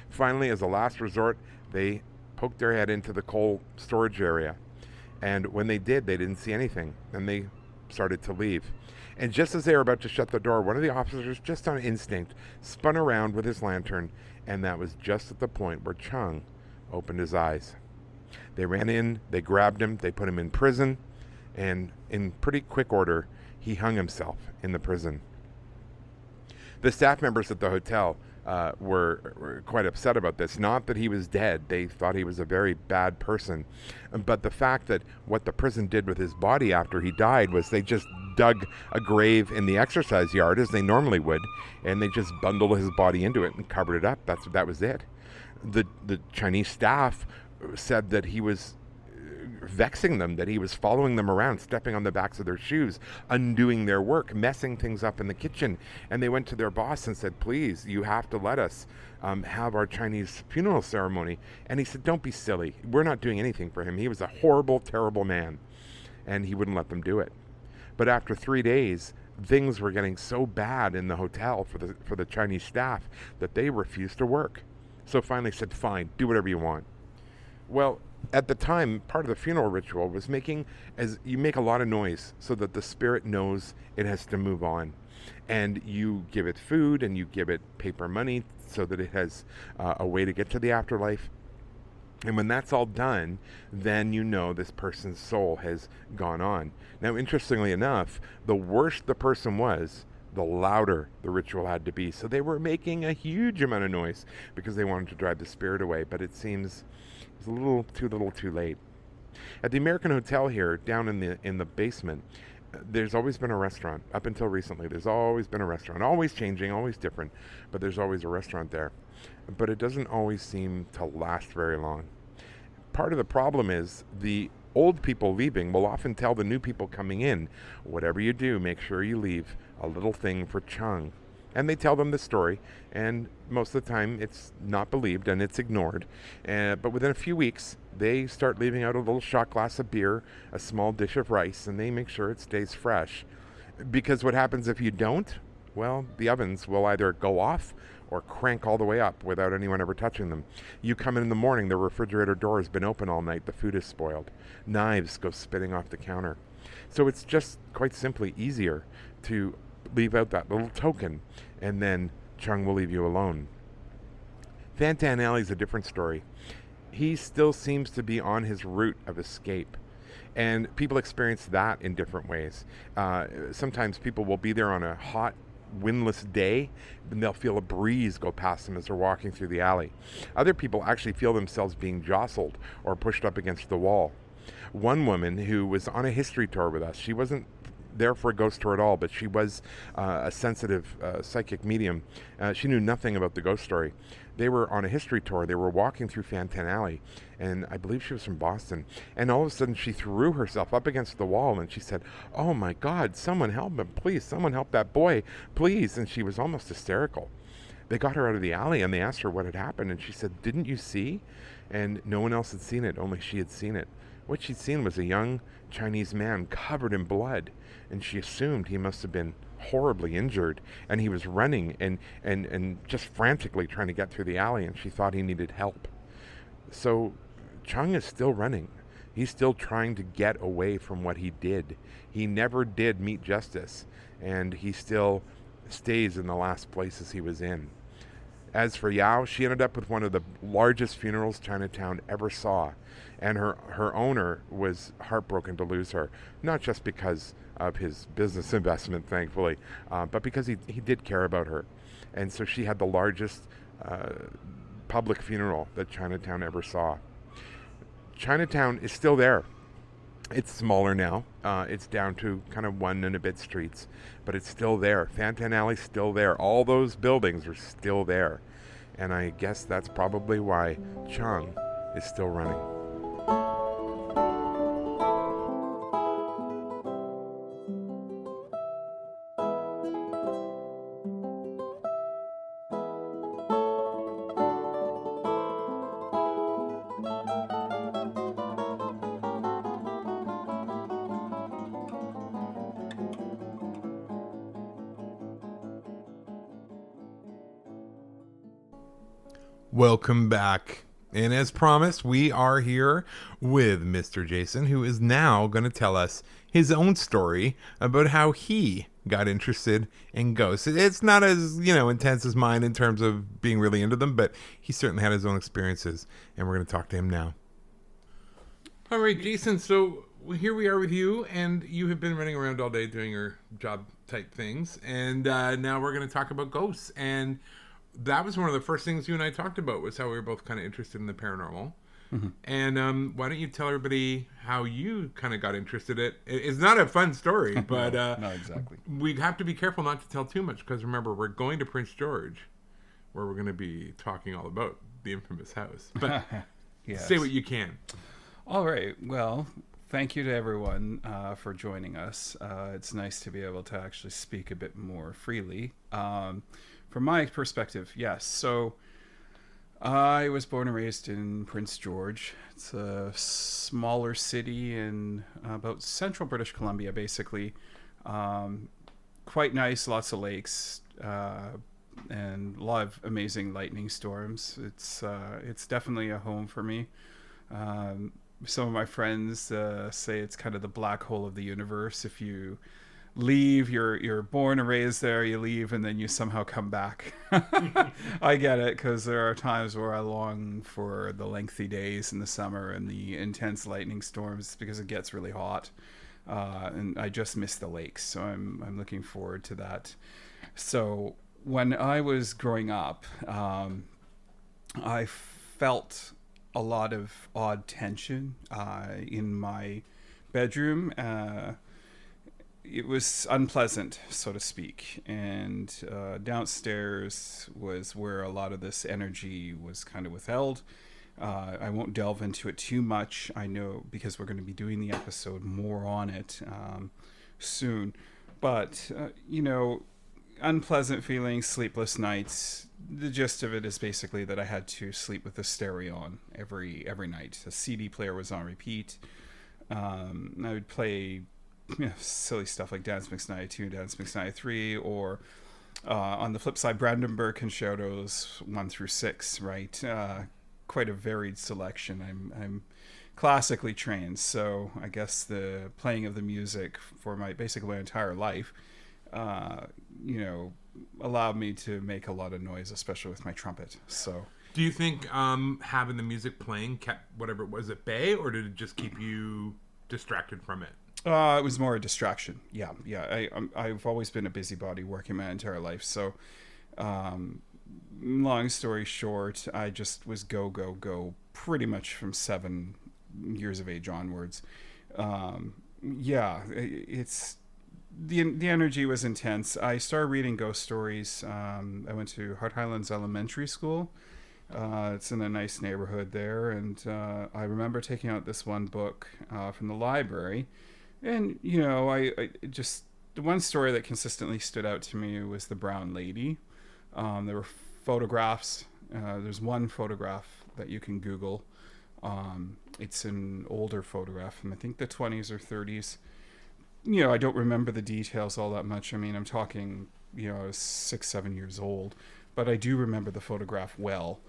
Finally, as a last resort, they poked their head into the coal storage area. And when they did, they didn't see anything, and they started to leave. And just as they were about to shut the door, one of the officers, just on instinct, spun around with his lantern, and that was just at the point where Chung opened his eyes. They ran in, they grabbed him, they put him in prison, and in pretty quick order, he hung himself in the prison. The staff members at the hotel were quite upset about this. Not that he was dead. They thought he was a very bad person. But the fact that what the prison did with his body after he died was they just dug a grave in the exercise yard as they normally would, and they just bundled his body into it and covered it up. That was it. The Chinese staff said that he was vexing them, that he was following them around, stepping on the backs of their shoes, undoing their work, messing things up in the kitchen. And they went to their boss and said, please, you have to let us have our Chinese funeral ceremony. And he said, don't be silly. We're not doing anything for him. He was a horrible, terrible man. And he wouldn't let them do it. But after 3 days, things were getting so bad in the hotel for the Chinese staff that they refused to work. So finally said, fine, do whatever you want. Well, at the time, part of the funeral ritual was you make a lot of noise so that the spirit knows it has to move on. And you give it food and you give it paper money so that it has a way to get to the afterlife. And when that's all done, then this person's soul has gone on. Now, interestingly enough, the worse the person was, the louder the ritual had to be. So they were making a huge amount of noise because they wanted to drive the spirit away. But it seems it was a little too late. At the American Hotel here, down in the basement, there's always been a restaurant. Up until recently, there's always been a restaurant. Always changing, always different. But there's always a restaurant there. But it doesn't always seem to last very long. Part of the problem is the old people leaving will often tell the new people coming in, whatever you do, make sure you leave a little thing for Chung. And they tell them the story, and most of the time it's not believed and it's ignored. But within a few weeks, they start leaving out a little shot glass of beer, a small dish of rice, and they make sure it stays fresh. Because what happens if you don't? Well, the ovens will either go off or crank all the way up without anyone ever touching them. You come in the morning, the refrigerator door has been open all night, the food is spoiled. Knives go spitting off the counter. So it's just quite simply easier to leave out that little token, and then Chung will leave you alone. Fantan Alley's a different story. He still seems to be on his route of escape, and people experience that in different ways. Sometimes people will be there on a hot windless day, and they'll feel a breeze go past them as they're walking through the alley. Other people actually feel themselves being jostled or pushed up against the wall. One woman who was on a history tour with us, she wasn't there for a ghost tour at all, but she was a sensitive psychic medium. She knew nothing about the ghost story. They were on a history tour. They were walking through Fantan Alley, and I believe she was from Boston. And all of a sudden, she threw herself up against the wall, and she said, "Oh my God, someone help him, please! Someone help that boy, please!" And she was almost hysterical. They got her out of the alley, and they asked her what had happened, and she said, "Didn't you see?" And no one else had seen it, only she had seen it. What she'd seen was a young Chinese man covered in blood, and she assumed he must have been horribly injured, and he was running and just frantically trying to get through the alley, and she thought he needed help. So Chung is still running. He's still trying to get away from what he did. He never did meet justice, and he still stays in the last places he was in. As for Yao, she ended up with one of the largest funerals Chinatown ever saw, and her owner was heartbroken to lose her, not just because of his business investment, thankfully, but because he did care about her. And so she had the largest public funeral that Chinatown ever saw. Chinatown is still there. It's smaller now. It's down to kind of one and a bit streets, but it's still there. Fantan Alley's still there. All those buildings are still there. And I guess that's probably why Chung is still running. Welcome back. And as promised, we are here with Mr. Jason, who is now going to tell us his own story about how he got interested in ghosts. It's not as, intense as mine in terms of being really into them, but he certainly had his own experiences, and we're going to talk to him now. All right, Jason, so here we are with you, and you have been running around all day doing your job type things, and now we're going to talk about ghosts. And that was one of the first things you and I talked about, was how we were both kind of interested in the paranormal. Mm-hmm. And why don't you tell everybody how you kind of got interested in it? It's not a fun story, but not exactly. We have to be careful not to tell too much, because remember, we're going to Prince George, where we're going to be talking all about the infamous house. But yes. Say what you can. All right. Well, thank you to everyone for joining us. It's nice to be able to actually speak a bit more freely. From my perspective, yes. So I was born and raised in Prince George. It's a smaller city in about central British Columbia, basically. Quite nice, lots of lakes, and a lot of amazing lightning storms. It's definitely a home for me. Some of my friends say it's kind of the black hole of the universe. If you leave, you're born and raised there, you leave, and then you somehow come back. I get it, because there are times where I long for the lengthy days in the summer and the intense lightning storms, because it gets really hot, and I just miss the lakes, so I'm looking forward to that. So when I was growing up, I felt a lot of odd tension in my bedroom. It was unpleasant, so to speak, and downstairs was where a lot of this energy was kind of withheld. I won't delve into it too much, I know, because we're going to be doing the episode more on it soon, but unpleasant feelings, sleepless nights. The gist of it is basically that I had to sleep with the stereo on every night. The CD player was on repeat. I would play silly stuff like Dance Mix 92, Dance Mix 93, or on the flip side, Brandenburg Concertos 1 through 6, right? Quite a varied selection. I'm classically trained, so I guess the playing of the music for my entire life, allowed me to make a lot of noise, especially with my trumpet. So, do you think having the music playing kept whatever it was at bay, or did it just keep you distracted from it? It was more a distraction. Yeah, yeah. I've always been a busybody working my entire life. So, um, long story short, I just was go, go, go pretty much from 7 years of age onwards. Yeah, it's the energy was intense. I started reading ghost stories. I went to Hart Highlands Elementary School. It's in a nice neighborhood there, and I remember taking out this one book from the library, and I just the one story that consistently stood out to me was the Brown Lady. There were photographs. There's one photograph that you can Google. It's an older photograph from I think the 20s or 30s. I don't remember the details all that much. I mean, I'm talking, I was 6, 7 years old, but I do remember the photograph well.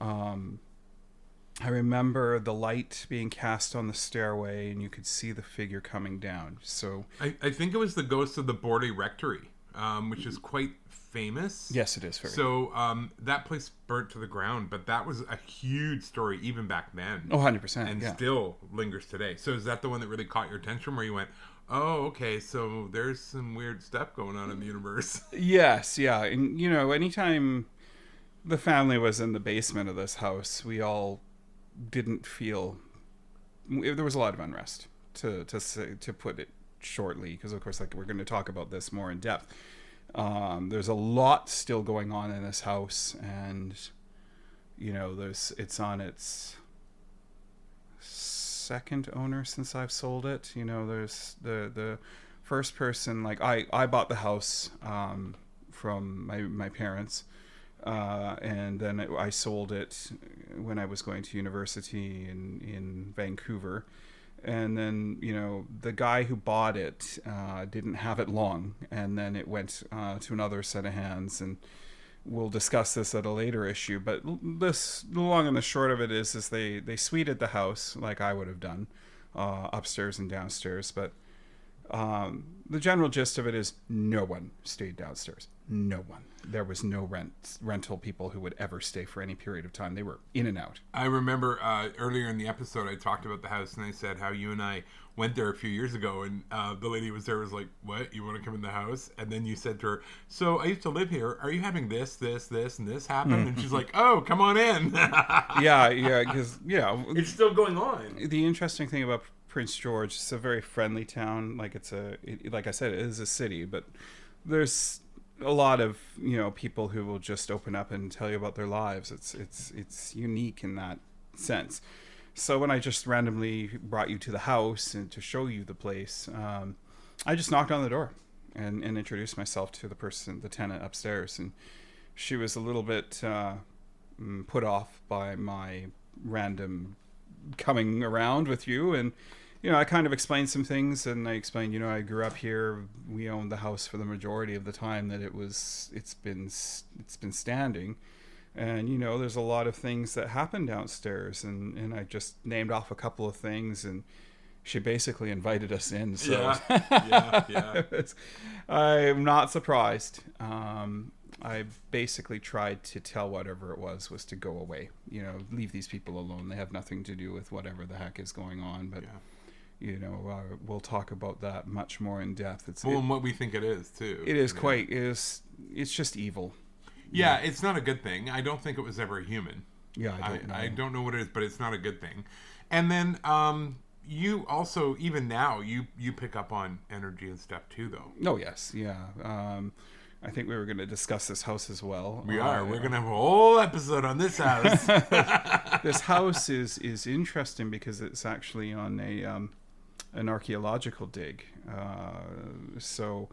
Um, I remember the light being cast on the stairway, and you could see the figure coming down. So I think it was the ghost of the Bordy Rectory, which is quite famous. yes, it is very. So that place burnt to the ground, but that was a huge story even back then. Oh, 100%. And yeah. still lingers today. So is that the one that really caught your attention where you went, oh, okay, so there's some weird stuff going on in the universe? Yes, yeah. And, anytime the family was in the basement of this house, we all didn't feel... There was a lot of unrest, to put it shortly, because, of course, like we're going to talk about this more in depth. There's a lot still going on in this house, and, it's on its second owner since I've sold it. There's the first person, like I bought the house from my parents, and then I sold it when I was going to university in Vancouver. And then the guy who bought it didn't have it long, and then it went to another set of hands, and we'll discuss this at a later issue. But the long and the short of it is they suited the house like I would have done, upstairs and downstairs. But the general gist of it is no one stayed downstairs. No one. There was no rental people who would ever stay for any period of time. They were in and out. I remember earlier in the episode I talked about the house, and I said how you and I went there a few years ago, and the lady was there was like, what, you want to come in the house? And then you said to her, so I used to live here. Are you having this, and this happen? And she's like, oh, come on in. Yeah, because, it's still going on. The interesting thing about Prince George, it's a very friendly town. Like like I said, it is a city, but there's a lot of people who will just open up and tell you about their lives. It's unique in that sense. So when I just randomly brought you to the house and to show you the place, I just knocked on the door and introduced myself to the tenant upstairs, and she was a little bit put off by my random coming around with you. And I kind of explained some things, and I explained, I grew up here. We owned the house for the majority of the time that it's been standing, and there's a lot of things that happen downstairs, and I just named off a couple of things, and she basically invited us in. So yeah. I'm not surprised. I basically tried to tell whatever it was to go away. Leave these people alone. They have nothing to do with whatever the heck is going on. But we'll talk about that much more in depth. And what we think it is too. It is quite. It's just evil. Yeah, it's not a good thing. I don't think it was ever a human. Yeah, I don't know what it is, but it's not a good thing. And then you also, even now, you pick up on energy and stuff too, though. Oh yes, yeah. I think we were going to discuss this house as well. We are. We're going to have a whole episode on this house. This house is interesting because it's actually on an archaeological dig. So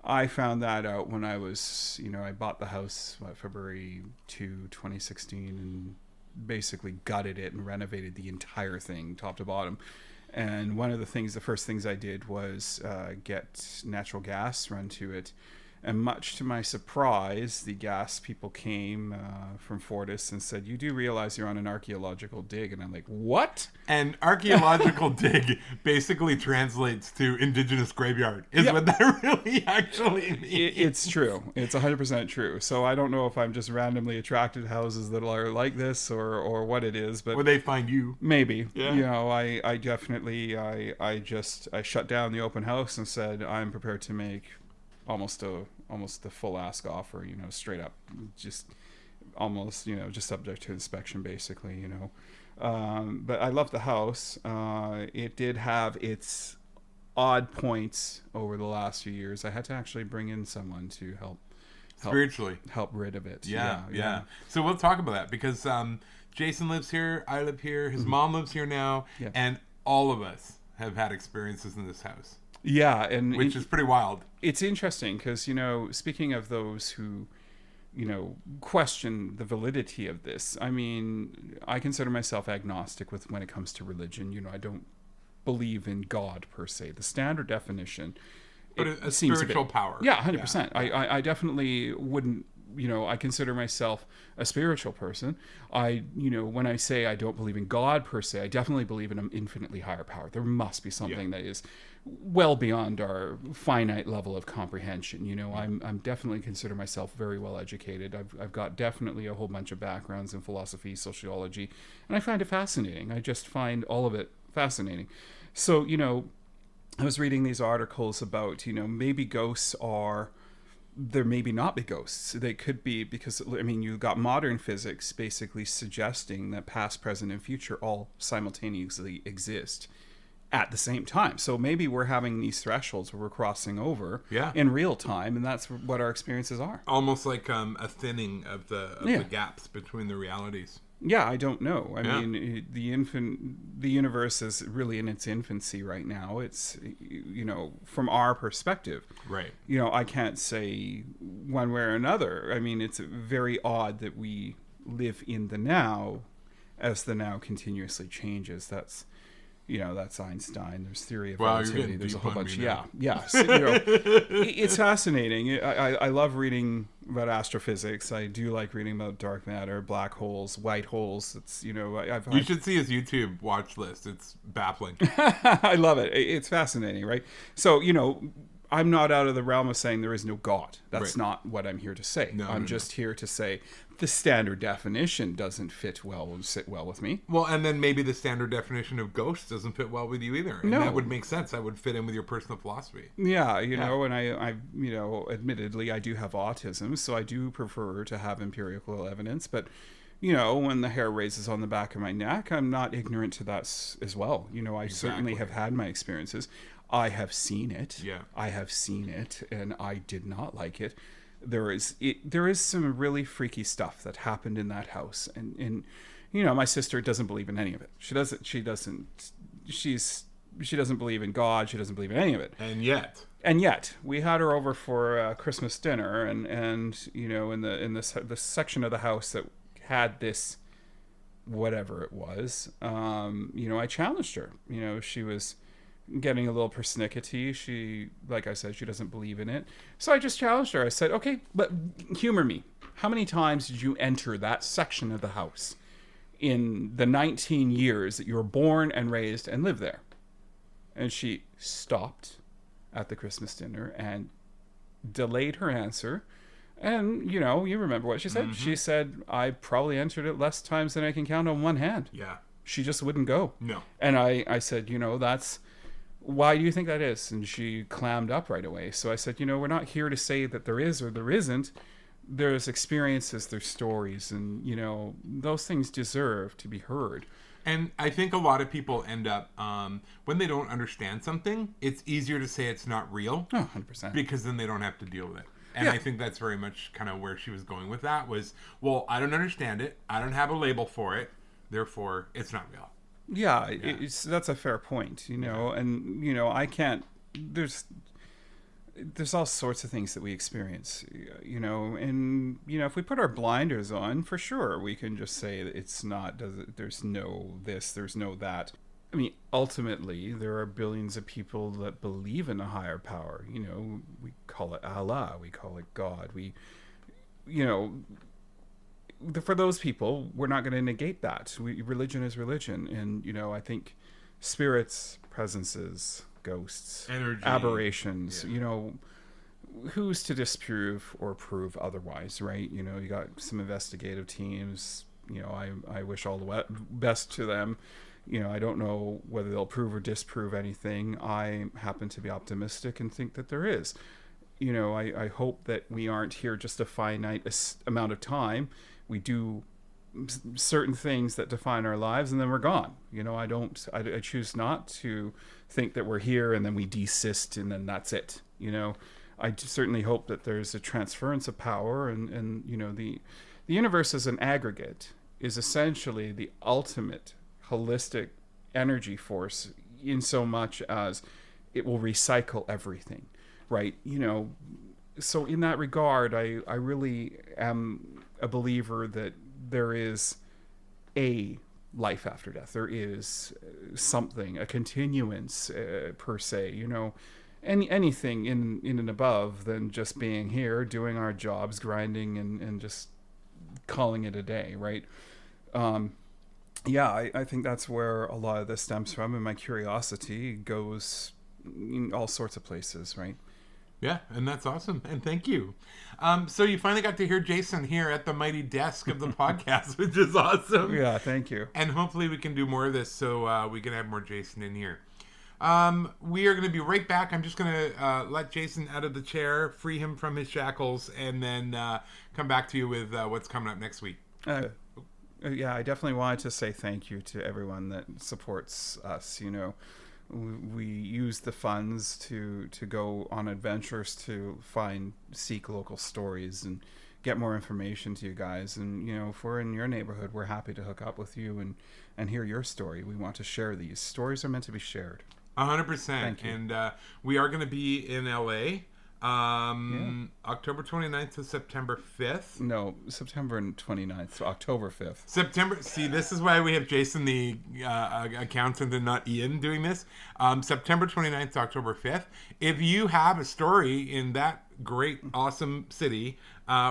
I found that out when I was, I bought the house February 2, 2016, and basically gutted it and renovated the entire thing top to bottom. And one of the first things I did was get natural gas run to it. And much to my surprise, the gas people came from Fortis and said, "You do realize you're on an archaeological dig?" And I'm like, "What?" And archaeological dig basically translates to indigenous graveyard, is what that really actually means. It's true. It's 100% true. So I don't know if I'm just randomly attracted to houses that are like this or what it is, but Or they find you. maybe. Yeah. You know, I definitely I shut down the open house and said I'm prepared to make almost a full ask offer, you know, straight up, just almost, you know, just subject to inspection basically, you know. But I love the house. It did have its odd points over the last few years. I had to actually bring in someone to help Spiritually. help rid of it. Yeah. So we'll talk about that because Jason lives here, I live here, his mom lives here now, and all of us have had experiences in this house. Yeah, and which is pretty wild. It's interesting because, you know, speaking of those who, you know, question the validity of this, I mean, I consider myself agnostic when it comes to religion. You know, I don't believe in God per se. The standard definition, but a spiritual power. Yeah, 100%. Yeah. I definitely wouldn't. You know, I consider myself a spiritual person. You know, when I say I don't believe in God per se, I definitely believe in an infinitely higher power. There must be something that is well beyond our finite level of comprehension. You know, I'm definitely consider myself very well educated. I've got definitely a whole bunch of backgrounds in philosophy, sociology, and I find it fascinating. I just find all of it fascinating. So, you know, I was reading these articles about, you know, maybe ghosts are... There maybe not be ghosts. They could be because, I mean, you've got modern physics basically suggesting that past, present, and future all simultaneously exist at the same time. So maybe we're having these thresholds where we're crossing over in real time, and that's what our experiences are. Almost like a thinning of the gaps between the realities. Yeah, I don't know. I mean, the universe is really in its infancy right now. It's, you know, from our perspective. Right. You know, I can't say one way or another. I mean, it's very odd that we live in the now as the now continuously changes. That's, you know, that's Einstein. There's theory of relativity. There's a whole bunch. Yeah. So, you know, it's fascinating. I love reading about astrophysics. I do like reading about dark matter, black holes, white holes. It's, you know, you should see his YouTube watch list. It's baffling. I love it. It's fascinating, right? So, you know, I'm not out of the realm of saying there is no God. That's not what I'm here to say. I'm just here to say the standard definition doesn't sit well with me. Well, and then maybe the standard definition of ghosts doesn't fit well with you either. And that would make sense. That would fit in with your personal philosophy. Yeah, you know, and I, you know, admittedly, I do have autism, so I do prefer to have empirical evidence. But, you know, when the hair raises on the back of my neck, I'm not ignorant to that as well. You know, I certainly have had my experiences. I have seen it. Yeah. I have seen it, and I did not like it. There is some really freaky stuff that happened in that house, and you know, my sister doesn't believe in any of it. She doesn't believe in God. She doesn't believe in any of it. And yet we had her over for Christmas dinner, and you know, in the section of the house that had this, whatever it was, you know, I challenged her. You know, she was getting a little persnickety. She, like I said, she doesn't believe in it. So I just challenged her. I said, okay, but humor me. How many times did you enter that section of the house in the 19 years that you were born and raised and lived there? And she stopped at the Christmas dinner and delayed her answer. And, you know, you remember what she said. Mm-hmm. She said, I probably entered it less times than I can count on one hand. Yeah. She just wouldn't go. No. And I said, you know, why do you think that is? And she clammed up right away. So I said, you know, we're not here to say that there is or there isn't. There's experiences, there's stories, and, you know, those things deserve to be heard. And I think a lot of people end up, when they don't understand something, it's easier to say it's not real. Oh, 100%. Because then they don't have to deal with it. And I think that's very much kind of where she was going with that was, well, I don't understand it. I don't have a label for it. Therefore, it's not real. Yeah. That's a fair point, you know, and, you know, I can't, there's all sorts of things that we experience, you know, and, you know, if we put our blinders on, for sure, we can just say that it's not, there's no this, there's no that. I mean, ultimately, there are billions of people that believe in a higher power. You know, we call it Allah, we call it God. You know, for those people, we're not going to negate that. Religion is religion, and you know, I think spirits, presences, ghosts, energy, aberrations. Yeah. You know, who's to disprove or prove otherwise, right? You know, you got some investigative teams. You know, I wish all the best to them. You know, I don't know whether they'll prove or disprove anything. I happen to be optimistic and think that there is. You know, I hope that we aren't here just a finite amount of time. We do certain things that define our lives, and then we're gone. You know, I choose not to think that we're here and then we desist and then that's it. You know, I certainly hope that there's a transference of power, and you know, the universe as an aggregate is essentially the ultimate holistic energy force, in so much as it will recycle everything, right? You know, so in that regard, I really am a believer that there is a life after death. There is something, a continuance per se, you know, anything in and above than just being here, doing our jobs, grinding and just calling it a day, right? Yeah, I think that's where a lot of this stems from, and my curiosity goes in all sorts of places, right? Yeah, and that's awesome, and thank you. So you finally got to hear Jason here at the mighty desk of the podcast, which is awesome. Yeah, thank you. And hopefully we can do more of this, so we can have more Jason in here. We are going to be right back. I'm just going to let Jason out of the chair, free him from his shackles, and then come back to you with what's coming up next week. Yeah, I definitely wanted to say thank you to everyone that supports us. You know, we use the funds to go on adventures to seek local stories and get more information to you guys. And, you know, if we're in your neighborhood, we're happy to hook up with you and hear your story. We want to share these. Stories are meant to be shared. 100%. Thank you. And we are going to be in LA. October 29th to September 5th. No, September 29th, so October 5th. September. See, this is why we have Jason, the accountant, and not Ian doing this. September 29th to October 5th. If you have a story in that great, awesome city,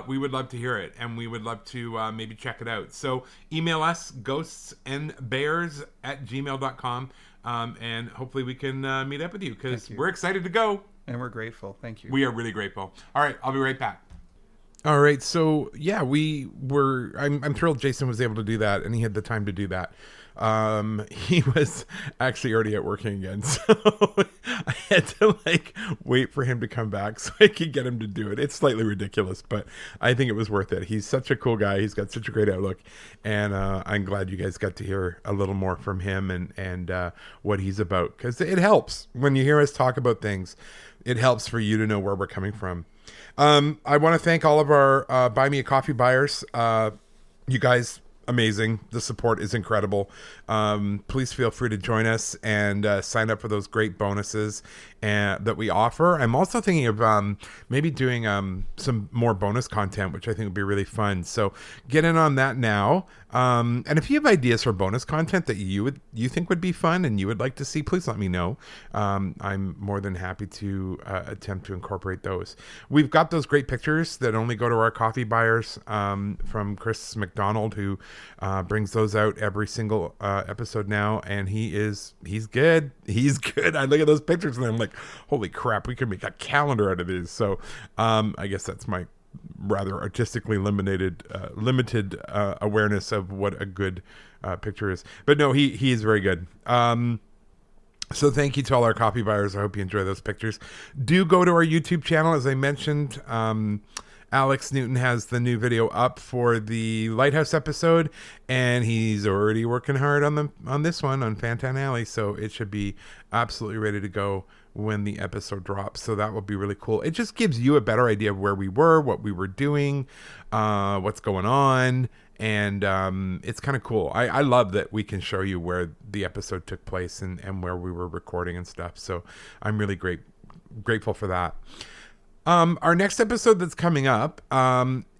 we would love to hear it, and we would love to maybe check it out. So email us, ghostsandbears@gmail.com, and hopefully we can meet up with you, because we're excited to go. And we're grateful. Thank you. We are really grateful. All right, I'll be right back. All right, so yeah, I'm thrilled Jason was able to do that, and he had the time to do that. He was actually already at working again, so I had to wait for him to come back so I could get him to do it. It's slightly ridiculous, but I think it was worth it. He's such a cool guy. He's got such a great outlook, and I'm glad you guys got to hear a little more from him and what he's about, because it helps when you hear us talk about things. It helps for you to know where we're coming from. I want to thank all of our Buy Me a Coffee buyers. You guys, amazing. The support is incredible. Please feel free to join us and sign up for those great bonuses that we offer. I'm also thinking of maybe doing some more bonus content, which I think would be really fun. So get in on that now. And if you have ideas for bonus content that you think would be fun and you would like to see, please let me know. I'm more than happy to attempt to incorporate those. We've got those great pictures that only go to our coffee buyers from Chris McDonald, who brings those out every single episode now, and he's good. He's good. I look at those pictures and I'm like, holy crap, we could make a calendar out of these. So I guess that's my rather artistically limited awareness of what a good picture is. But no, he is very good. So thank you to all our coffee buyers. I hope you enjoy those pictures. Do go to our YouTube channel. As I mentioned, Alex Newton has the new video up for the Lighthouse episode, and he's already working hard on this one, on Fantan Alley, so it should be absolutely ready to go when the episode drops. So that will be really cool. It just gives you a better idea of where we were, what we were doing, what's going on, and it's kind of cool. I love that we can show you where the episode took place and where we were recording and stuff. So I'm really grateful for that. Our next episode that's coming up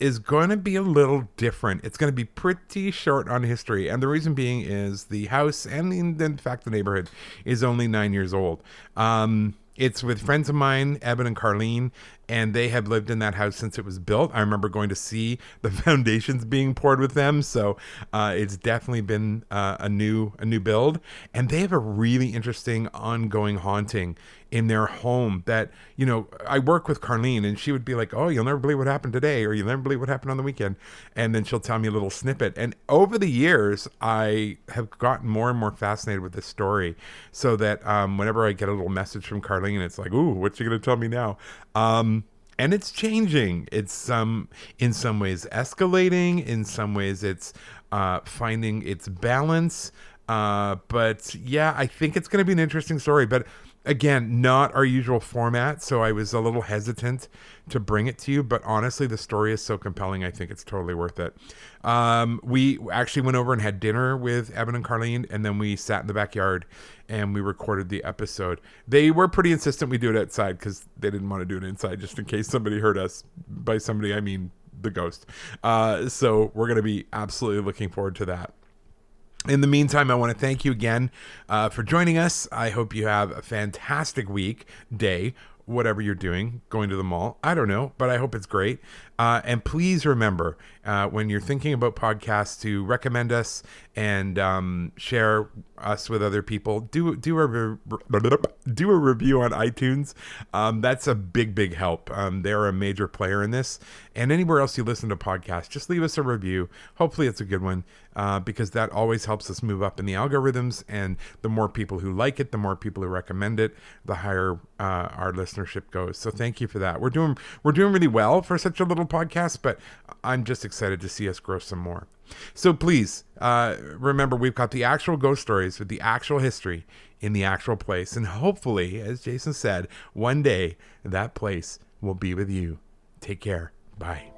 is going to be a little different. It's going to be pretty short on history. And the reason being is the house and, in fact, the neighborhood is only 9 years old. It's with friends of mine, Eben and Carlene, and they have lived in that house since it was built. I remember going to see the foundations being poured with them, so it's definitely been a new build. And they have a really interesting ongoing haunting in their home that, you know, I work with Carlene, and she would be like, "Oh, you'll never believe what happened today," or "You'll never believe what happened on the weekend," and then she'll tell me a little snippet. And over the years, I have gotten more and more fascinated with this story, so that whenever I get a little message from Carlene, it's like, "Ooh, what's she going to tell me now?" And it's changing. It's in some ways escalating. In some ways, it's finding its balance. But yeah, I think it's going to be an interesting story. But again, not our usual format, so I was a little hesitant to bring it to you. But honestly, the story is so compelling, I think it's totally worth it. We actually went over and had dinner with Evan and Carlene, and then we sat in the backyard and we recorded the episode. They were pretty insistent we do it outside because they didn't want to do it inside, just in case somebody heard us. By somebody, I mean the ghost. So we're going to be absolutely looking forward to that. In the meantime, I want to thank you again for joining us. I hope you have a fantastic week, day, whatever you're doing, going to the mall. I don't know, but I hope it's great. And please remember, when you're thinking about podcasts, to recommend us and share us with other people. Do a review on iTunes. That's a big help. They're a major player in this. And anywhere else you listen to podcasts, just leave us a review. Hopefully it's a good one, because that always helps us move up in the algorithms. And the more people who like it, the more people who recommend it, the higher our listenership goes. So thank you for that. We're doing really well for such a little podcast, but I'm just excited to see us grow some more. So please remember, we've got the actual ghost stories with the actual history in the actual place, and hopefully, as Jason said, one day that place will be with you. Take care. Bye.